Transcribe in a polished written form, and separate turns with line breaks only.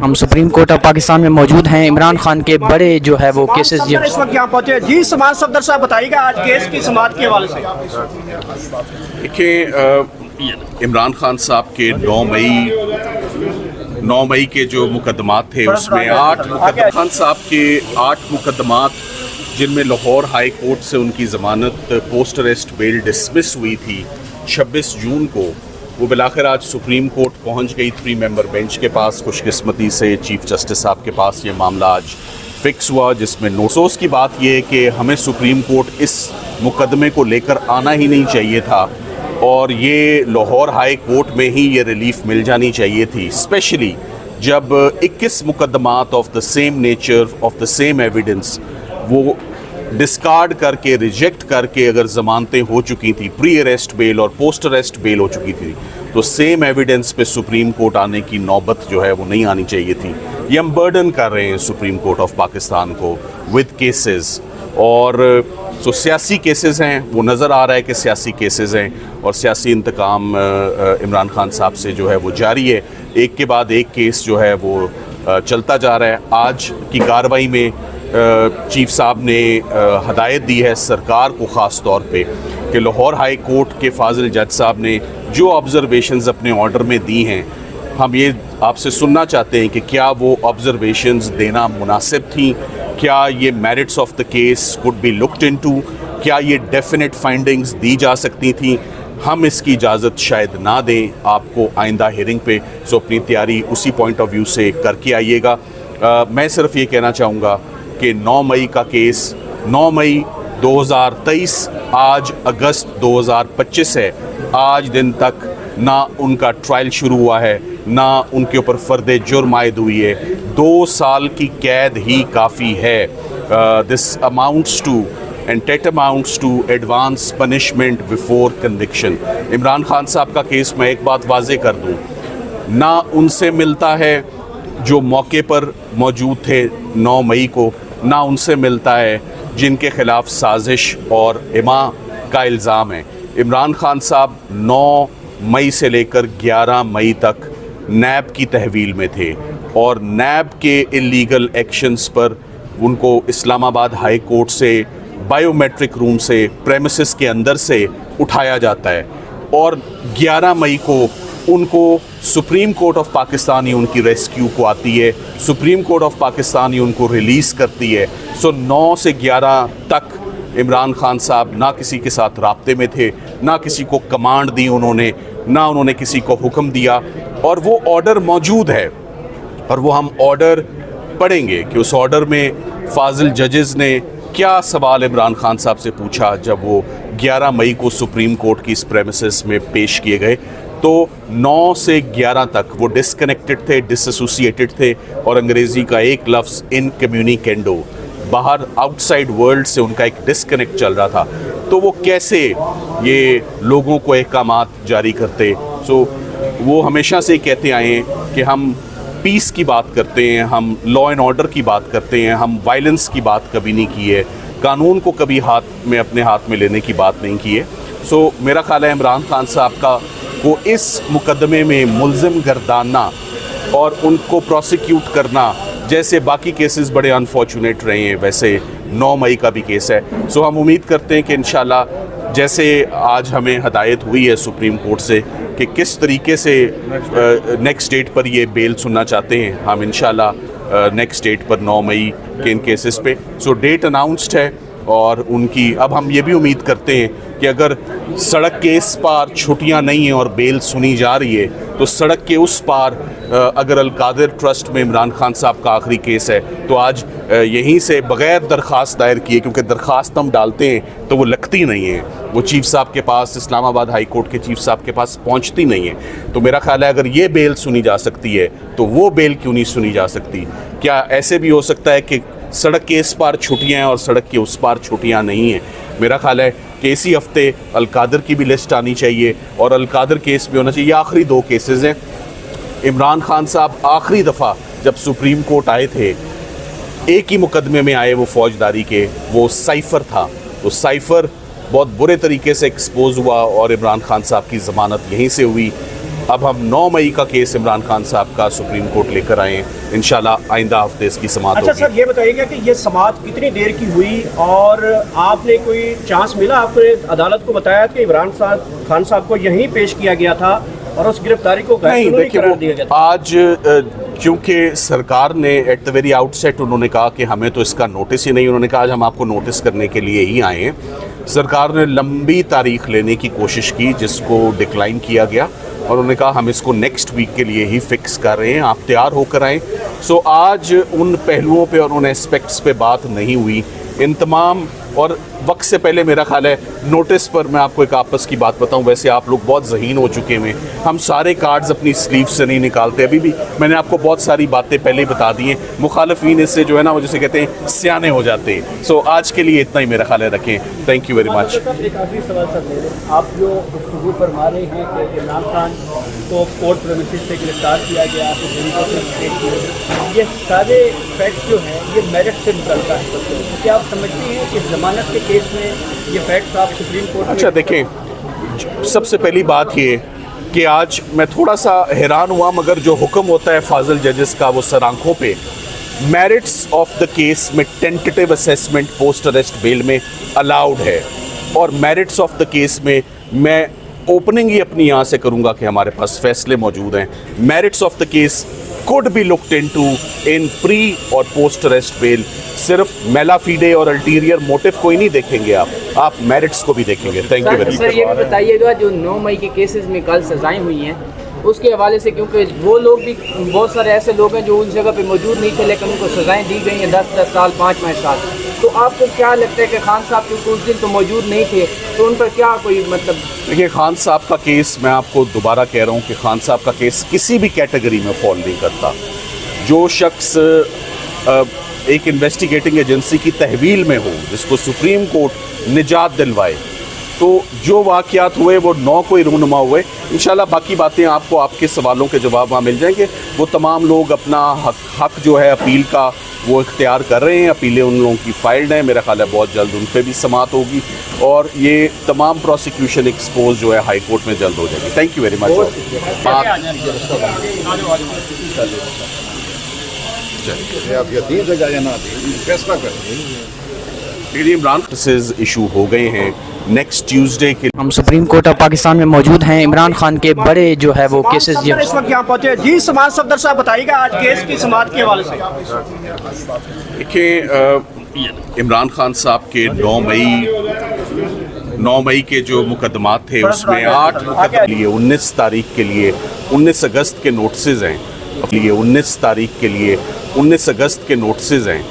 हम supreme court of Pakistan में मौजूद हैं। इमरान खान के बड़े जो है वो केसेस
इस वक्त यहाँ पहुंचे जी। समाज सफदर साहब बताइएगा आज केस की समाअत के हवाले से।
देखिए, इमरान खान साहब के 9 मई के जो मुकदमात थे उसमें 8 खान साहब के 8 मुकदमात जिनमें लाहौर हाई कोर्ट से उनकी ज़मानत पोस्ट अरेस्ट बेल डिसमिस हुई थी 26 जून को, वो बिलाखिर आज सुप्रीम कोर्ट पहुंच गई 3 मेंबर बेंच के पास। खुशकिस्मती से चीफ जस्टिस साहब के पास ये मामला आज फिक्स हुआ, जिसमें अफसोस की बात ये है कि हमें सुप्रीम कोर्ट इस मुकदमे को लेकर आना ही नहीं चाहिए था और ये लाहौर हाई कोर्ट में ही ये रिलीफ मिल जानी चाहिए थी, स्पेशली जब 21 मुकदमात of the same nature of the same evidence वो डिस्कार्ड करके रिजेक्ट करके अगर ज़मानतें हो चुकी थी, प्री अरेस्ट बेल और पोस्ट अरेस्ट बेल हो चुकी थी, तो सेम एविडेंस पे सुप्रीम कोर्ट आने की नौबत जो है वो नहीं आनी चाहिए थी। ये हम बर्डन कर रहे हैं सुप्रीम कोर्ट ऑफ पाकिस्तान को विद केसेस, और जो सियासी केसेस हैं वो नज़र आ रहा है कि सियासी केसेस हैं और सियासी इंतकाम इमरान खान साहब से जो है वो जारी है। एक के बाद एक केस जो है वो चलता जा रहा है। आज की कार्रवाई में चीफ साहब ने हदायत दी है सरकार को ख़ास तौर पे कि लाहौर हाई कोर्ट के फाजिल जज साहब ने जो ऑब्जर्वेशंस अपने ऑर्डर में दी हैं, हम ये आपसे सुनना चाहते हैं कि क्या वो ऑब्जर्वेशंस देना मुनासिब थी, क्या ये merits of the case could be looked into, क्या ये डेफिनेट फाइंडिंग्स दी जा सकती थी। हम इसकी इजाज़त शायद ना दें आपको आइंदा हियरिंग पे, सो अपनी तैयारी उसी पॉइंट ऑफ व्यू से करके आइएगा। मैं सिर्फ ये कहना चाहूँगा कि 9 मई का केस 9 मई 2023 आज अगस्त 2025 है। आज दिन तक ना उनका ट्रायल शुरू हुआ है, ना उनके ऊपर फर्द जुर्म आयद हुई है। 2 साल की कैद ही काफ़ी है। This amounts to and that amounts to advance punishment before conviction. Imran Khan साहब का केस मैं एक बात वाजे कर दूँ, ना उनसे मिलता है जो मौके पर मौजूद थे 9 मई को, ना उनसे मिलता है जिनके ख़िलाफ़ साजिश और इमा का इल्ज़ाम है। इमरान खान साहब 9 मई से लेकर 11 मई तक नैब की तहवील में थे और नैब के इलीगल एक्शंस पर उनको इस्लामाबाद हाई कोर्ट से बायोमेट्रिक रूम से प्रेमिसेस के अंदर से उठाया जाता है और 11 मई को उनको सुप्रीम कोर्ट ऑफ पाकिस्तान ही उनकी रेस्क्यू को आती है, सुप्रीम कोर्ट ऑफ पाकिस्तान ही उनको रिलीज़ करती है। सो 9 से 11 तक इमरान खान साहब ना किसी के साथ राब्ते में थे, ना किसी को कमांड दी उन्होंने, ना उन्होंने किसी को हुक्म दिया, और वो ऑर्डर मौजूद है और वो हम ऑर्डर पढ़ेंगे कि उस ऑर्डर में फाजिल जजेस ने क्या सवाल इमरान खान साहब से पूछा जब वो 11 मई को सुप्रीम कोर्ट की इस प्रेमिसेस में पेश किए गए। तो 9 से 11 तक वो डिसकनेक्टेड थे, डिसएसोसिएटेड थे और अंग्रेज़ी का एक लफ्ज़ इनकम्युनिकेंडो, बाहर आउटसाइड वर्ल्ड से उनका एक डिसकनेक्ट चल रहा था। तो वो कैसे ये लोगों को अहकामात जारी करते। सो वो हमेशा से कहते आए हैं कि हम पीस की बात करते हैं, हम लॉ एंड ऑर्डर की बात करते हैं, हम वायलेंस की बात कभी नहीं की है, कानून को कभी अपने हाथ में लेने की बात नहीं की है। सो मेरा ख्याल है इमरान खान साहब का को इस मुकदमे में मुल्ज़िम गर्दाना और उनको प्रोसिक्यूट करना, जैसे बाकी केसेस बड़े अनफॉर्चुनेट रहे हैं वैसे 9 मई का भी केस है। सो हम उम्मीद करते हैं कि इंशाल्लाह जैसे आज हमें हदायत हुई है सुप्रीम कोर्ट से कि किस तरीके से नेक्स्ट डेट पर ये बेल सुनना चाहते हैं, हम इंशाल्लाह नेक्स्ट डेट पर 9 मई के इन केसेस पे सो डेट अनाउंस्ड है। और उनकी अब हम ये भी उम्मीद करते हैं कि अगर सड़क के इस पार छुट्टियां नहीं हैं और बेल सुनी जा रही है, तो सड़क के उस पार अगर अलकादिर ट्रस्ट में इमरान खान साहब का आखिरी केस है तो आज यहीं से बग़ैर दरख्वास्त दायर किए, क्योंकि दरख्वास्त हम डालते हैं तो वो लगती नहीं है, वो चीफ साहब के पास, इस्लामाबाद हाई कोर्ट के चीफ साहब के पास पहुंचती नहीं है। तो मेरा ख्याल है अगर ये बेल सुनी जा सकती है तो वो बेल क्यों नहीं सुनी जा सकती। क्या ऐसे भी हो सकता है कि सड़क के इस पार छुट्टियाँ हैं और सड़क के उस पार छुट्टियाँ नहीं हैं? मेरा ख्याल है कि इसी हफ्ते अलकादिर की भी लिस्ट आनी चाहिए और अलकादिर केस भी होना चाहिए। ये आखिरी 2 केसेस हैं। इमरान खान साहब आखिरी दफ़ा जब सुप्रीम कोर्ट आए थे, एक ही मुकदमे में आए, वो फौजदारी के, वो साइफ़र था। तो साइफ़र बहुत बुरे तरीके से एक्सपोज हुआ और इमरान खान साहब की ज़मानत यहीं से हुई। अब हम 9 मई का केस इमरान खान साहब का सुप्रीम कोर्ट लेकर आए हैं। इंशाल्लाह आइंदा हफ्ते इसकी समाअत
अच्छा
होगी।
सर, ये बताइएगा कि ये समाअत कितनी देर की हुई और आपने कोई चांस मिला, आपने अदालत को बताया कि इमरान खान साहब को यहीं पेश किया गया था और उस गिरफ्तारी को गैर
नहीं,
कानूनी
देखिए
करार दिया गया था?
आज क्योंकि सरकार ने एट द वेरी आउटसेट उन्होंने कहा कि हमें तो इसका नोटिस ही नहीं, उन्होंने कहा आज हम आपको नोटिस करने के लिए ही आए हैं। सरकार ने लंबी तारीख लेने की कोशिश की जिसको डिक्लाइन किया गया और उन्होंने कहा हम इसको नेक्स्ट वीक के लिए ही फिक्स कर रहे हैं, आप तैयार होकर आएँ। सो आज उन पहलुओं पे और उन एस्पेक्ट्स पे बात नहीं हुई। इन तमाम और वक्त से पहले मेरा ख्याल है नोटिस पर मैं आपको एक आपस की बात बताऊं, वैसे आप लोग बहुत ज़हीन हो चुके हैं, हम सारे कार्ड्स अपनी स्लीव से नहीं निकालते। अभी भी मैंने आपको बहुत सारी बातें पहले ही बता दी हैं। मुखालफीन इससे जो है ना वो जिसे कहते हैं सियाने हो जाते हैं। सो आज के लिए इतना ही मेरा ख्याल है, रखें। Thank you very much.
एक आखिरी सवाल सर मेरे, आप जो गुफ्तगू फरमा रहे हैं कि इमरान खान को कोर्ट प्रेमिसेस से गिरफ्तार किया गया, ये सारे फैक्ट्स जो हैं ये मेरिट से निकलता है, तो क्या आप समझते हैं कि जमानत के केस में ये फैक्ट्स आप सुप्रीम कोर्ट में?
अच्छा देखें, सबसे पहली बात ये कि आज मैं थोड़ा सा हैरान हुआ, मगर जो हुक्म होता है फाजिल जजेस का वो सर आंखों पे मेरिट्स ऑफ द केस में tentative assessment post arrest bell में अलाउड है और मेरिट्स ऑफ द केस में मैं ओपनिंग ही अपनी यहाँ से करूँगा कि हमारे पास फैसले मौजूद हैं। Merits of the case could be looked into in pre और post arrest bail। सिर्फ मेला फीडे और अल्टीरियर मोटिव कोई नहीं देखेंगे, आप मेरिट्स को भी देखेंगे। थैंक यू वेरी
सर, ये भी बताइएगा जो 9 मई के केसेस में कल सजाएं हुई हैं उसके हवाले से, क्योंकि वो लोग भी बहुत सारे ऐसे लोग हैं जो उस जगह पे मौजूद नहीं थे लेकिन उनको सजाएं दी गई हैं 10-10 साल 5-5 साल। तो आपको क्या लगता है कि खान साहब क्योंकि उस दिन तो मौजूद नहीं थे तो उन पर क्या कोई मतलब? देखिए,
खान साहब का केस, मैं आपको दोबारा कह रहा हूँ कि खान साहब का केस किसी भी कैटेगरी में फॉल नहीं करता। जो शख्स एक इन्वेस्टिगेटिंग एजेंसी की तहवील में हो, जिसको सुप्रीम कोर्ट निजात दिलवाए, तो जो वाक़यात हुए वो 9 को ही रूनुमा हुए। इंशाल्लाह बाकी बातें आपको आपके सवालों के जवाब वहाँ मिल जाएंगे। वो तमाम लोग अपना हक जो है अपील का वो इख्तियार कर रहे हैं, अपीलें उन लोगों की फाइल्ड हैं। मेरा ख्याल है बहुत जल्द उन पर भी समाअत होगी और ये तमाम प्रोसिक्यूशन एक्सपोज जो है हाई कोर्ट में जल्द हो जाएगी। Thank you very much.
आप ये 3 जगह या ना फैसला करें।
इमरान इशू हो गए हैं नेक्स्ट ट्यूसडे के।
हम सुप्रीम कोर्ट ऑफ पाकिस्तान में मौजूद हैं। इमरान खान के बड़े जो है वो केसेस
समाअत इस वक्त यहाँ पहुँचे हैं। जी समाअत सफदर साहब, बताइएगा आज केस की समाअत के हवाले से।
देखिए, इमरान खान साहब के 9 मई के जो मुकदमात थे उसमें 8 मुकदमे लिए 19 तारीख के लिए 19 अगस्त के नोटिस हैं। 19 तारीख के लिए 19 अगस्त के नोटिस हैं।